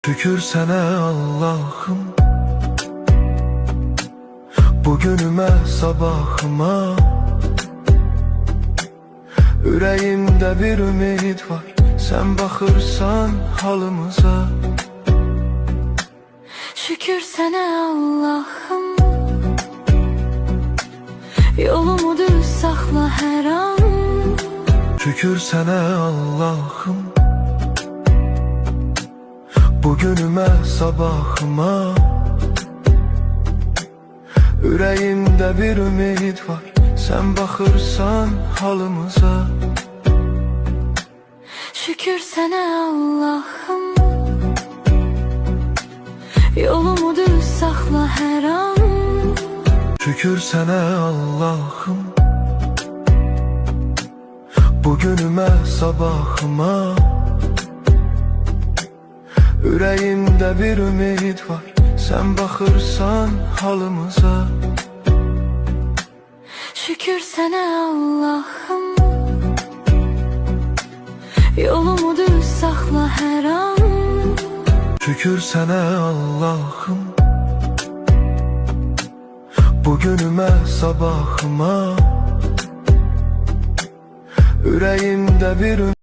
Şükür sana Allah'ım, bugünüme sabahıma. Ürəyimdə bir ümid var, sen baxırsan halımıza. Şükür sana Allah'ım, yolumu düz saxla hər an. Şükür sana Allah'ım, bugünüme sabahıma. Ürəyimdə bir ümid var, sen baxırsan halımıza. Şükür sana Allah'ım, yolumu düz saxla hər an. Şükür sana Allah'ım, bugünüme sabahıma. Ürəyimdə bir ümid var, sen baxırsan halımıza. Şükür sana Allah'ım, yolumu düz saxla hər an. Şükür sana Allah'ım, bugünüme sabahıma. Ürəyimdə bir